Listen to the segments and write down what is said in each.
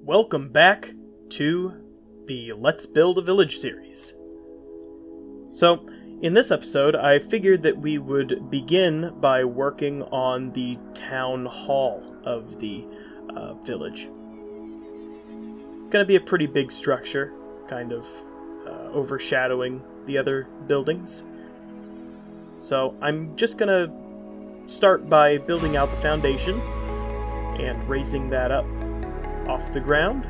Welcome back to the Let's Build a Village series. So, in this episode, I figured that we would begin by working on the town hall of the village. It's going to be a pretty big structure, kind of overshadowing the other buildings. So, I'm just going to start by building out the foundation and raising that up off the ground.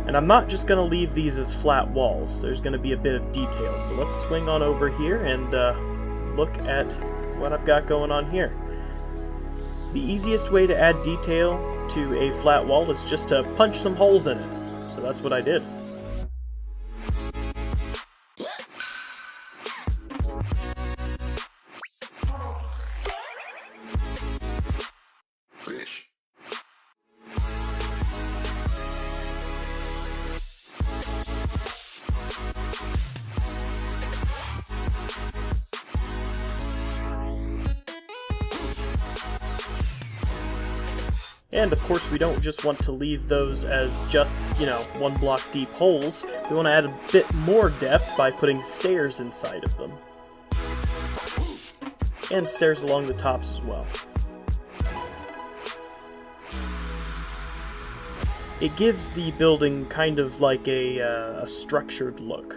And I'm not just going to leave these as flat walls. There's going to be a bit of detail. So let's swing on over here and look at what I've got going on here. The easiest way to add detail to a flat wall is just to punch some holes in it. So that's what I did. And of course we don't just want to leave those as just, one block deep holes. We want to add a bit more depth by putting stairs inside of them. And stairs along the tops as well. It gives the building kind of like a structured look.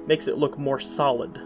Makes it look more solid.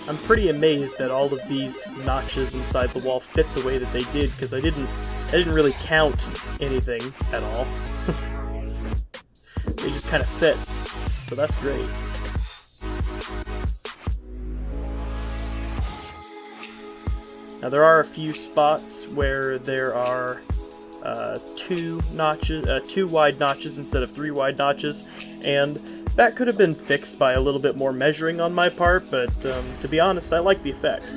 I'm pretty amazed that all of these notches inside the wall fit the way that they did, because I didn't really count anything at all. They just kind of fit, so that's great. Now there are a few spots where there are two wide notches instead of 3 wide notches, and that could have been fixed by a little bit more measuring on my part, but to be honest, I like the effect.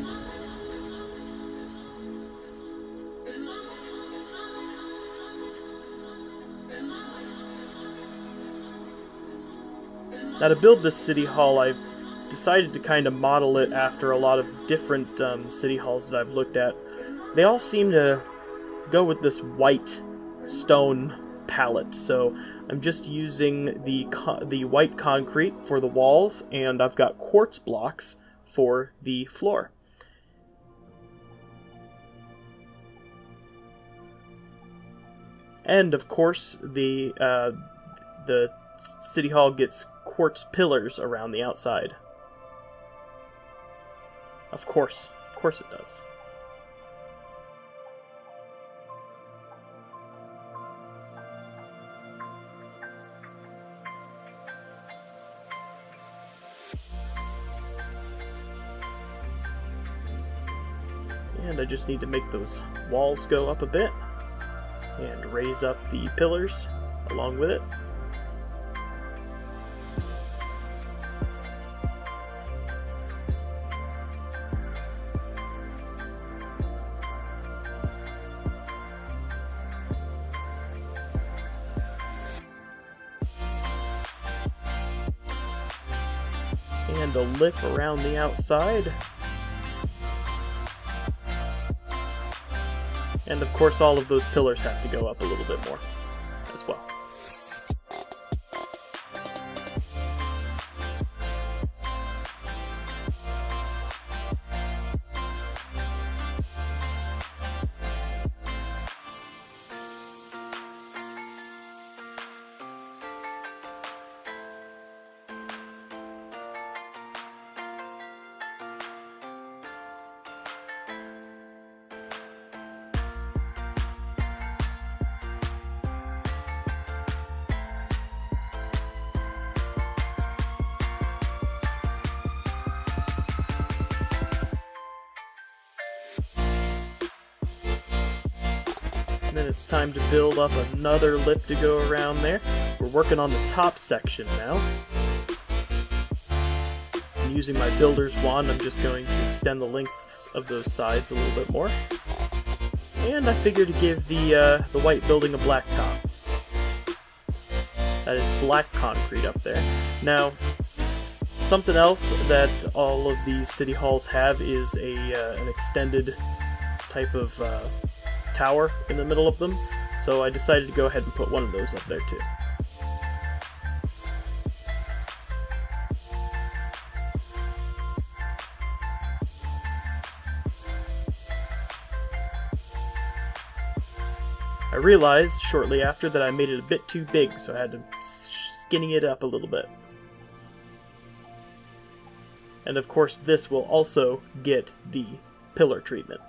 Now to build this city hall, I've decided to kind of model it after a lot of different city halls that I've looked at. They all seem to go with this white stone palette, so I'm just using the white concrete for the walls, and I've got quartz blocks for the floor. And of course, the city hall gets quartz pillars around the outside. Of course it does. And I just need to make those walls go up a bit and raise up the pillars along with it. And a lip around the outside. And of course all of those pillars have to go up a little bit more as well. And then it's time to build up another lip to go around there. We're working on the top section now. And using my builder's wand, I'm just going to extend the lengths of those sides a little bit more. And I figured to give the white building a black top. That is black concrete up there. Now, something else that all of these city halls have is an extended type of tower in the middle of them, so I decided to go ahead and put one of those up there too. I realized shortly after that I made it a bit too big, so I had to skinny it up a little bit. And of course this will also get the pillar treatment.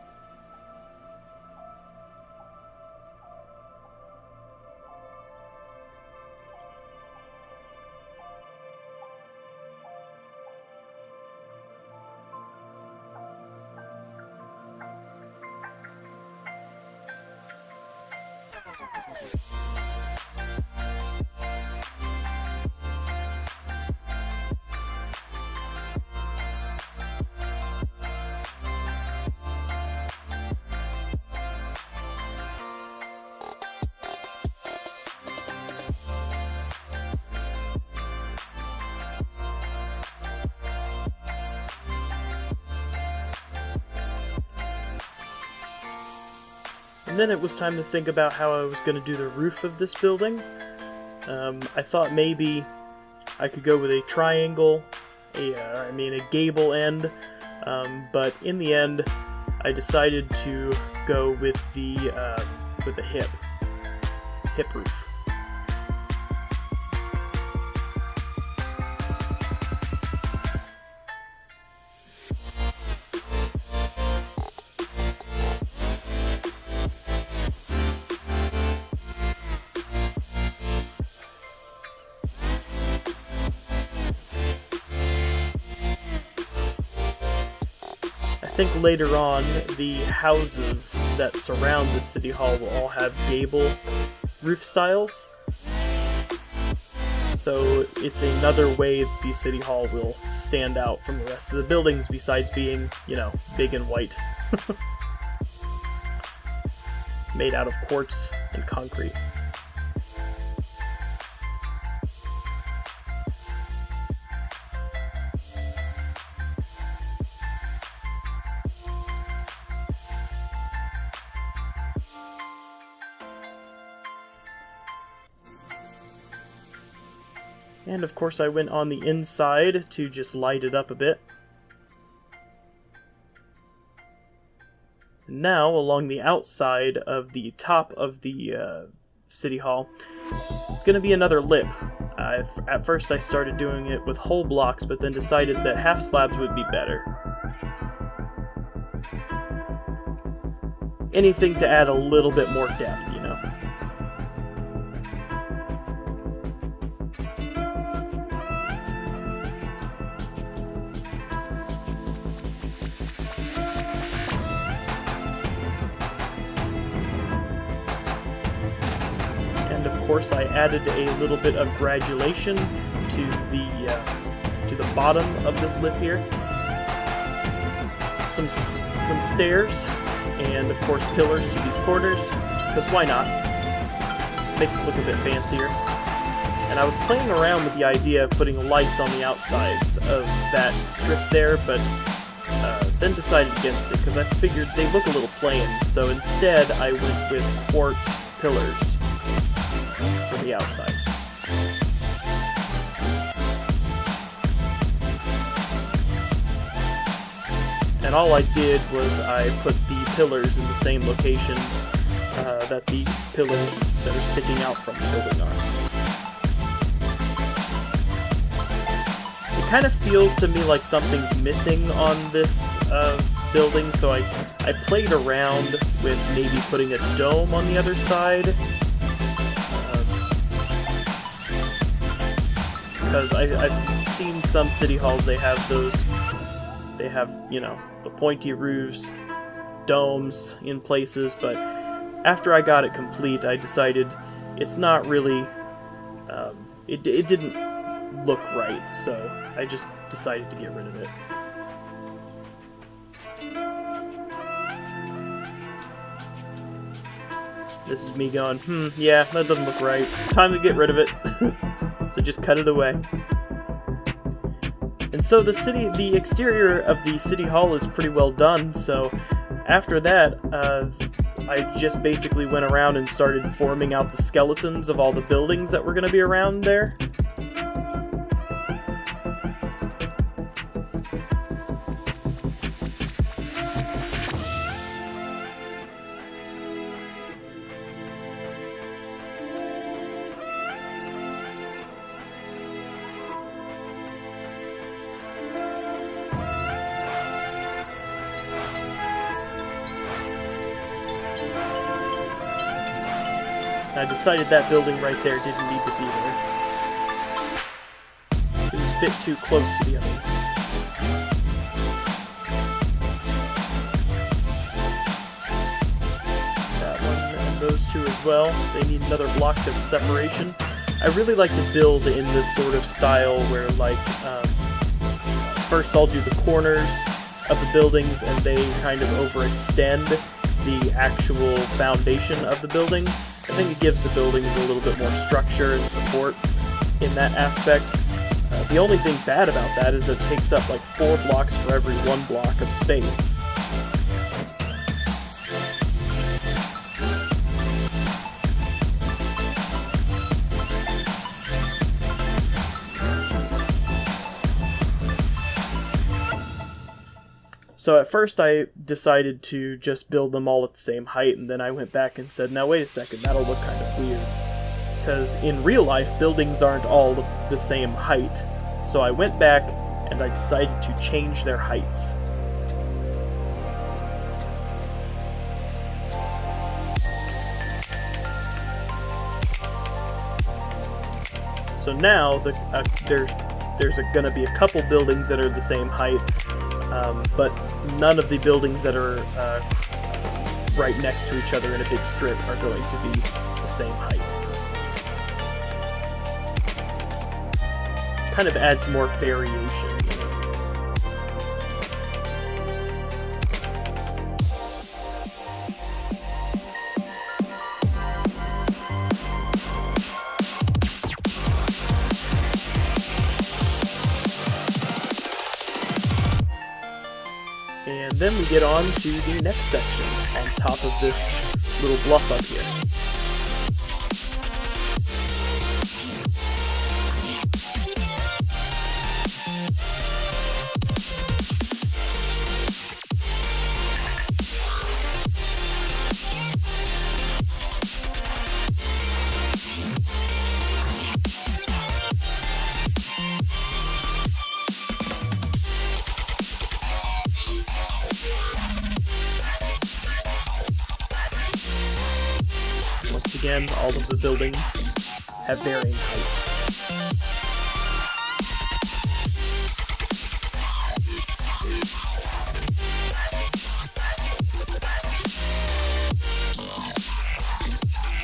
And then it was time to think about how I was going to do the roof of this building. I thought maybe I could go with a triangle, a gable end, but in the end I decided to go with the hip roof. I think later on, the houses that surround the City Hall will all have gable roof styles. So it's another way that the City Hall will stand out from the rest of the buildings besides being, big and white. Made out of quartz and concrete. And of course I went on the inside to just light it up a bit. Now, along the outside of the top of the City Hall, it's going to be another lip. At first I started doing it with whole blocks, but then decided that half slabs would be better. Anything to add a little bit more depth, And of course I added a little bit of gradulation to the bottom of this lip here. Some stairs, and of course pillars to these corners, because why not? Makes it look a bit fancier. And I was playing around with the idea of putting lights on the outsides of that strip there, but then decided against it because I figured they look a little plain. So instead I went with quartz pillars for the outside. And all I did was I put the pillars in the same locations that the pillars that are sticking out from the building are. It kind of feels to me like something's missing on this building, so I played around with maybe putting a dome on the other side. Because I've seen some city halls, they have those, the pointy roofs, domes in places, but after I got it complete, I decided it's not really... it didn't look right, so I just decided to get rid of it. This is me going, yeah, that doesn't look right. Time to get rid of it. So just cut it away. And so the exterior of the city hall is pretty well done, so after that, I just basically went around and started forming out the skeletons of all the buildings that were going to be around there. I decided that building right there didn't need to be there. It was a bit too close to the other. That one and those two as well. They need another block of separation. I really like to build in this sort of style where, like, first I'll do the corners of the buildings and they kind of overextend the actual foundation of the building. I think it gives the buildings a little bit more structure and support in that aspect. The only thing bad about that is it takes up like 4 blocks for every 1 block of space. So at first I decided to just build them all at the same height, and then I went back and said, now wait a second, that'll look kind of weird. Because in real life, buildings aren't all the same height. So I went back and I decided to change their heights. So now there's going to be a couple buildings that are the same height, but none of the buildings that are right next to each other in a big strip are going to be the same height. Kind of adds more variation. And then we get on to the next section on top of this little bluff up here. Once again, all of the buildings have varying heights.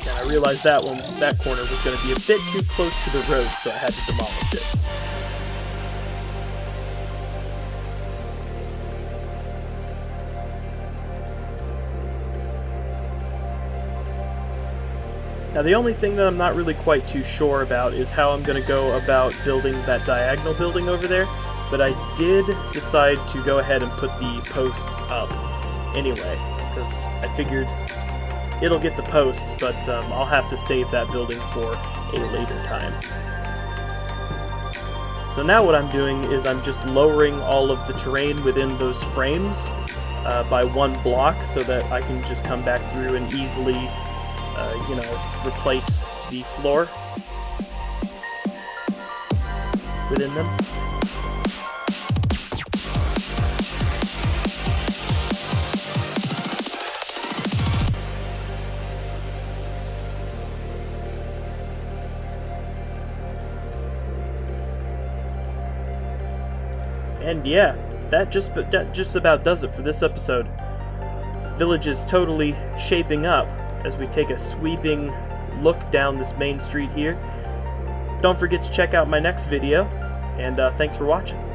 And I realized that corner was going to be a bit too close to the road, so I had to demolish it. Now the only thing that I'm not really quite too sure about is how I'm going to go about building that diagonal building over there, but I did decide to go ahead and put the posts up anyway, because I figured it'll get the posts, but I'll have to save that building for a later time. So now what I'm doing is I'm just lowering all of the terrain within those frames by 1 block so that I can just come back through and easily replace the floor within them. And yeah, that just about does it for this episode. Village is totally shaping up. as we take a sweeping look down this main street here. Don't forget to check out my next video, and thanks for watching.